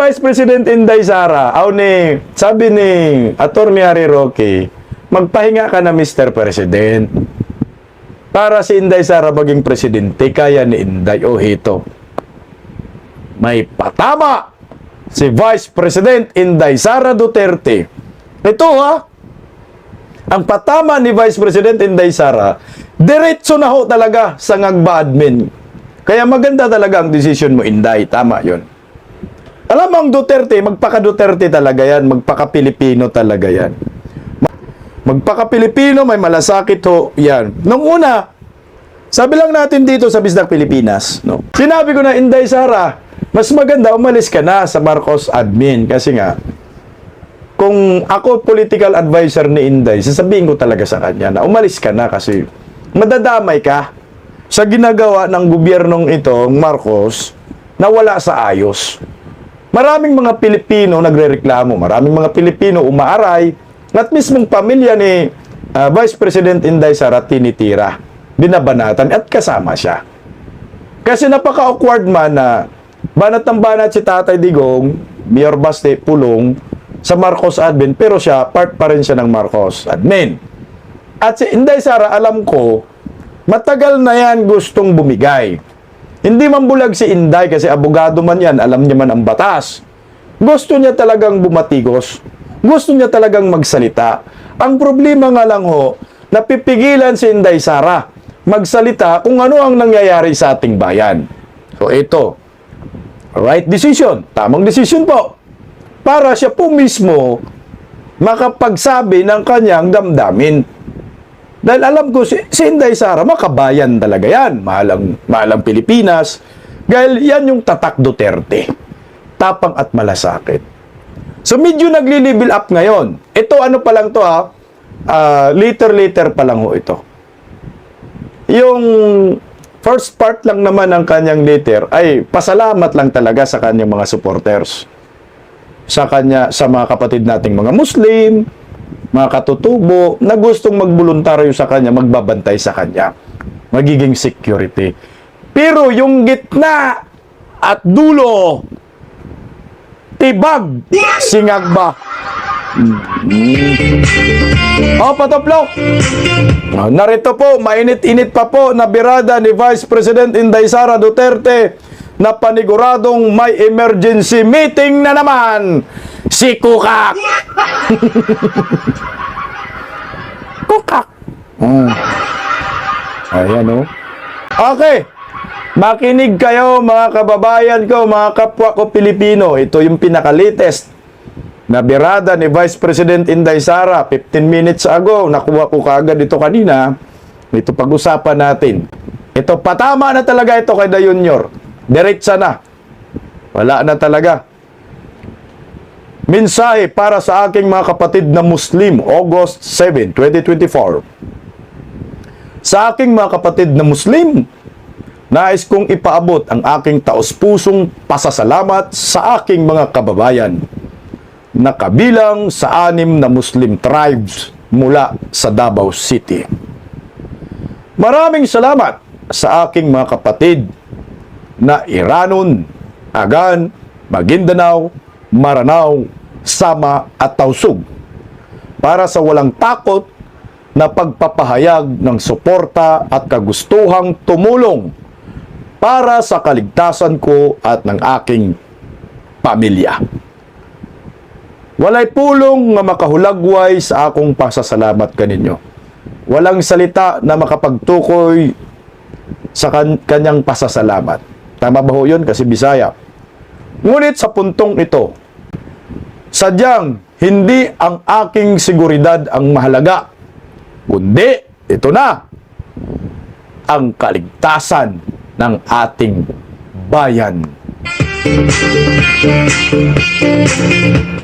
Vice President Inday Sara, sabi ni Atty. Harry Roque, magpahinga ka na Mr. President. Para si Inday Sara maging presidente, kaya ni Inday, hito. May patama si Vice President Inday Sara Duterte. Ito ang patama ni Vice President Inday Sara, diretso na ho talaga sa ngagba admin. Kaya maganda talaga ang decision mo, Inday. Tama yon. Alam mo ang Duterte, magpaka-Duterte talaga yan. Magpaka-Pilipino talaga yan. Magpaka-Pilipino, may malasakit ho yan. Nung una, sabi lang natin dito sa Bisdak Pilipinas, no? Sinabi ko na, Inday Sara, mas maganda umalis ka na sa Marcos admin. Kasi nga, kung ako political advisor ni Inday, sasabihin ko talaga sa kanya na umalis ka na kasi madadamay ka sa ginagawa ng gobyernong ito, Marcos, na wala sa ayos. Maraming mga Pilipino nagrereklamo, maraming mga Pilipino umaaray, at mismong pamilya ni Vice President Inday Sara tinitira, binabanatan at kasama siya. Kasi napaka-awkward man na banat ng banat si Tatay Digong, Mayor Baste, pulong sa Marcos admin, pero siya, part pa rin siya ng Marcos admin. At si Inday Sara, alam ko, matagal na yan gustong bumigay. Hindi man bulag si Inday kasi abogado man yan, alam niya man ang batas. Gusto niya talagang bumatigos. Gusto niya talagang magsalita. Ang problema nga lang ho, napipigilan si Inday Sara magsalita kung ano ang nangyayari sa ating bayan. So ito, right decision, tamang decision po. Para siya po mismo makapagsabi ng kanyang damdamin. Dahil alam ko, si Inday Sara, makabayan talaga yan. Mahalang Pilipinas. Dahil yan yung tatak Duterte. Tapang at malasakit. So, medyo nagli-level up ngayon. Ito, ano pa lang to later pa lang ho ito. Yung first part lang naman ng kanyang letter ay pasalamat lang talaga sa kanyang mga supporters. Sa mga kapatid nating mga Muslim, mga katutubo na gustong magboluntaryo sa kanya, magbabantay sa kanya, magiging security. Pero yung gitna at dulo, tibag, singagba. Patoplok. Narito po, mainit-init pa po na birada ni Vice President Inday Sara Duterte na paniguradong may emergency meeting na naman. Si Kukak. Kukak. Ayan o. Okay. Makinig kayo mga kababayan ko, mga kapwa ko Pilipino. Ito yung pinaka-latest na birada ni Vice President Inday Sara. 15 minutes ago. Nakuha ko kaagad ito kanina. Ito pag-usapan natin. Ito patama na talaga ito kay Junior. Diretsa na. Wala na talaga. Mensahe para sa aking mga kapatid na Muslim, August 7, 2024. Sa aking mga kapatid na Muslim, nais kong ipaabot ang aking taos-pusong pasasalamat sa aking mga kababayan na kabilang sa 6 na Muslim tribes mula sa Davao City. Maraming salamat sa aking mga kapatid na Iranon, Agan, Maguindanao, Maranao, Sama at Tausug para sa walang takot na pagpapahayag ng suporta at kagustuhang tumulong para sa kaligtasan ko at ng aking pamilya. Walay pulong nga makahulagway sa akong pasasalamat kaninyo. Walang salita na makapagtukoy sa kanyang pasasalamat. Tama ba ho yun? Kasi Bisaya. Ngunit sa puntong ito, sadyang hindi ang aking seguridad ang mahalaga, kundi ito na, ang kaligtasan ng ating bayan.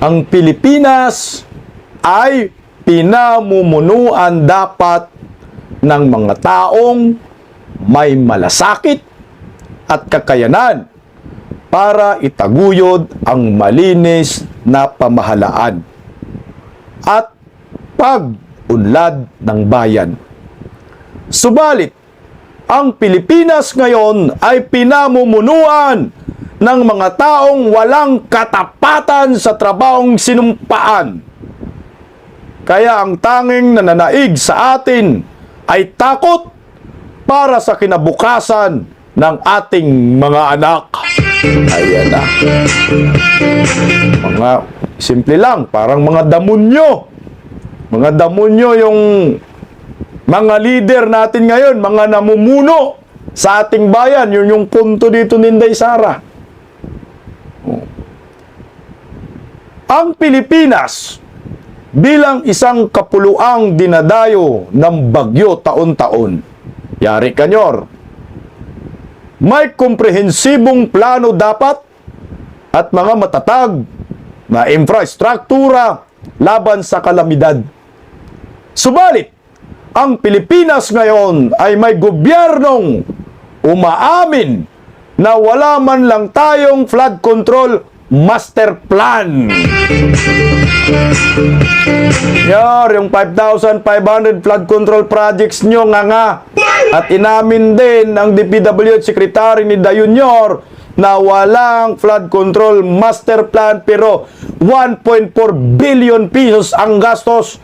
Ang Pilipinas ay pinamumunuan dapat ng mga taong may malasakit at kakayanan para itaguyod ang malinis na pamahalaan at pag-unlad ng bayan. Subalit, ang Pilipinas ngayon ay pinamumunuan ng mga taong walang katapatan sa trabahong sinumpaan. Kaya ang tanging nananaig sa atin ay takot para sa kinabukasan ng ating mga anak. Ayan na. Mga simple lang, parang mga damonyo. Mga damonyo yung mga leader natin ngayon, mga namumuno sa ating bayan. Yun yung punto dito ni Inday Sara. Ang Pilipinas bilang isang kapuluang dinadayo ng bagyo taon-taon. Yari kanyor. May komprehensibong plano dapat at mga matatag na infrastruktura laban sa kalamidad. Subalit, ang Pilipinas ngayon ay may gobyernong umaamin na wala man lang tayong flood control master plan. Yung 5,500 flood control projects nyo nga. At inamin din ang DPWH Secretary ni Dayunyor na walang flood control master plan, pero 1.4 billion pesos ang gastos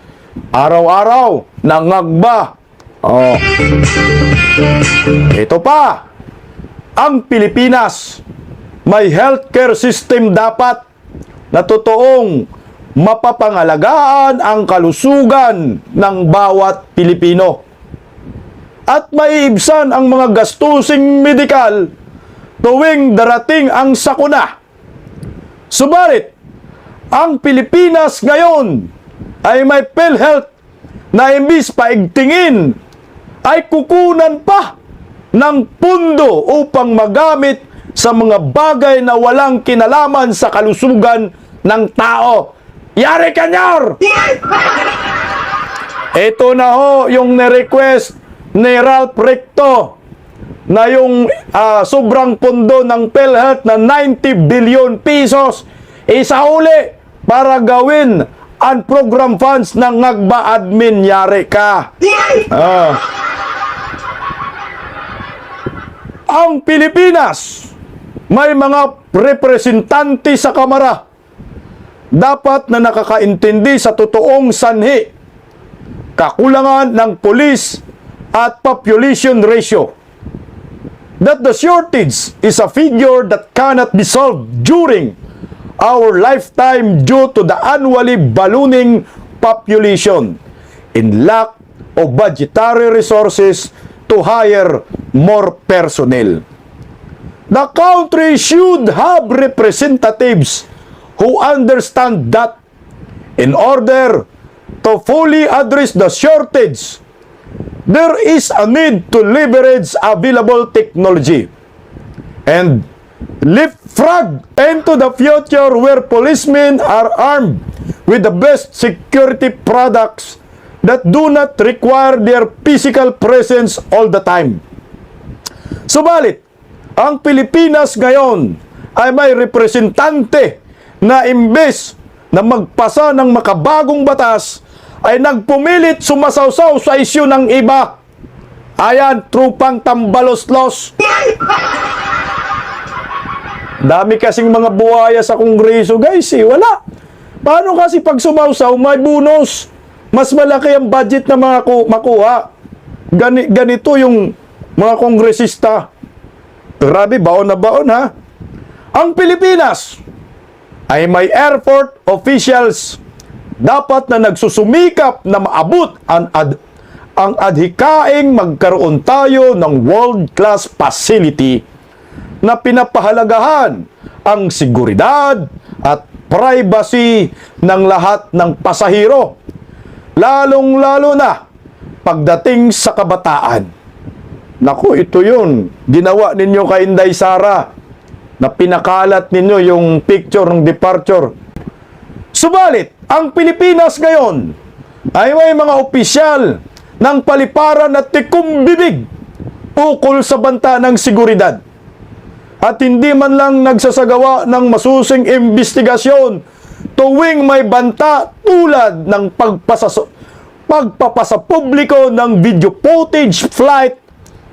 araw-araw nangagba. Ito pa, ang Pilipinas may healthcare system dapat na totoong mapapangalagaan ang kalusugan ng bawat Pilipino. At maiibsan ang mga gastusing medikal tuwing darating ang sakuna. Subalit, ang Pilipinas ngayon ay may PhilHealth na imbis paigtingin ay kukunan pa ng pundo upang magamit sa mga bagay na walang kinalaman sa kalusugan ng tao. Yari kanyor! Ito na ho yung ni-request ni Ralph Recto na yung sobrang pundo ng PhilHealth na 90 billion pesos isauli para gawin ang program funds ng Ngagba admin. Yari ka. Ang Pilipinas may mga representante sa Kamara dapat na nakakaintindi sa totoong sanhi, kakulangan ng police at population ratio, that the shortage is a figure that cannot be solved during our lifetime due to the annually ballooning population in lack of budgetary resources to hire more personnel. The country should have representatives who understand that in order to fully address the shortage, there is a need to leverage available technology and leapfrog into the future where policemen are armed with the best security products that do not require their physical presence all the time. Subalit, ang Pilipinas ngayon ay may representante na imbes na magpasa ng makabagong batas ay nagpumilit sumasawsaw sa isyu ng iba. Ayan, trupang tambaloslos. Dami kasing mga buhaya sa Kongreso, guys, wala. Paano kasi pag sumawsaw, may bonus? Mas malaki ang budget na mga makuha. Ganito yung mga kongresista. Grabe, baon na baon, ha? Ang Pilipinas ay may airport officials dapat na nagsusumikap na maabot ang adhikaing magkaroon tayo ng world-class facility na pinapahalagahan ang seguridad at privacy ng lahat ng pasahero, lalong-lalo na pagdating sa kabataan. Naku, ito yun. Ginawa ninyo kay Inday Sara na pinakalat ninyo yung picture ng departure. Subalit, ang Pilipinas ngayon ay may mga opisyal ng paliparan at tikumbibig ukol sa banta ng seguridad. At hindi man lang nagsasagawa ng masusing investigasyon tuwing may banta tulad ng pagpapasa publiko ng video footage, flight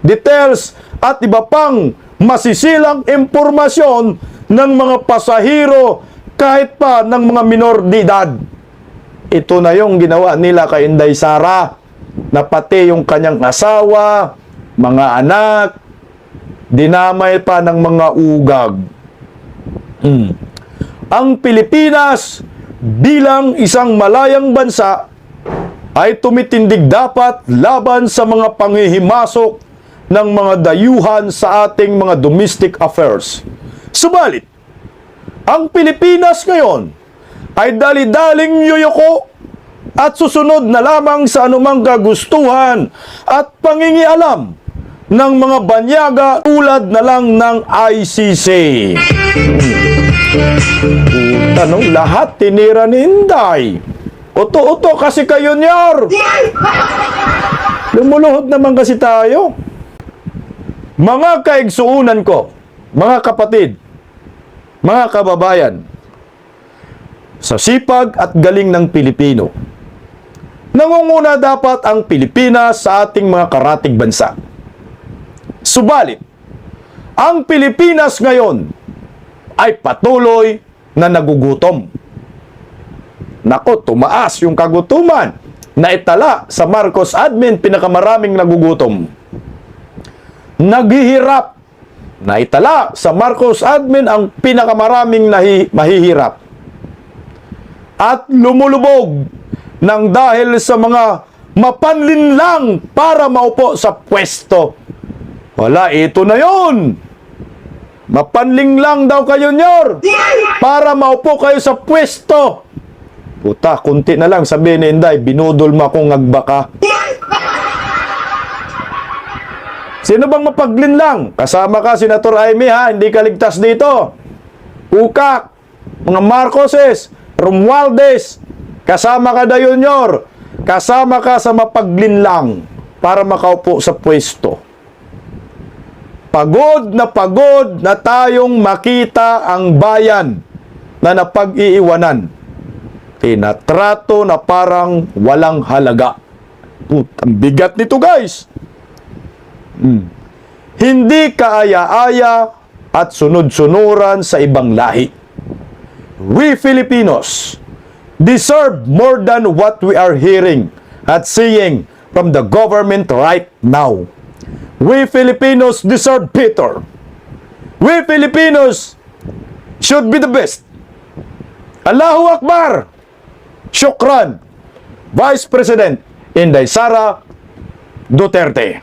details at iba pang masisilang impormasyon ng mga pasahero, kahit pa ng mga minor de edad. Ito na yung ginawa nila kay Inday Sara, na pati yung kanyang asawa, mga anak, dinamay pa ng mga ugag. Ang Pilipinas bilang isang malayang bansa ay tumitindig dapat laban sa mga panghihimasok ng mga dayuhan sa ating mga domestic affairs. Subalit, ang Pilipinas ngayon ay dali-daling yuyuko at susunod na lamang sa anumang kagustuhan at pangingialam ng mga banyaga tulad na lang ng ICC. Lahat tinira ni Inday. Uto-uto kasi kayo, Nyor. Lumuluhod naman kasi tayo. Mga kaigsuunan ko, mga kapatid, mga kababayan, sa sipag at galing ng Pilipino, nangunguna dapat ang Pilipinas sa ating mga karatig bansa. Subalit, ang Pilipinas ngayon ay patuloy na nagugutom. Nako, tumaas yung kagutuman na itala sa Marcos admin, pinakamaraming nagugutom. Naghihirap na itala sa Marcos admin ang pinakamaraming mahihirap. At lumulubog ng dahil sa mga mapanlinlang para maupo sa pwesto. Wala, ito na yon. Mapanling lang daw kayo, Nyor, para maupo kayo sa pwesto. Puta, kunti na lang sabihin ni Inday, binudol mo akong agbaka. Sino bang mapaglinlang? Kasama ka, Senator Aimee, ha? Hindi ka ligtas dito. Ukak, mga Marcoses, Romualdez, kasama ka da, Junior. Kasama ka sa mapaglinlang para makaupo sa pwesto. Pagod na tayong makita ang bayan na napag-iiwanan. Tinatrato na parang walang halaga. Ang bigat nito, guys. Hindi kaaya-aya at sunod-sunuran sa ibang lahi. We Filipinos deserve more than what we are hearing at seeing from the government right now. We Filipinos deserve better. We Filipinos should be the best. Allahu Akbar! Shukran, Vice President Inday Sara Duterte.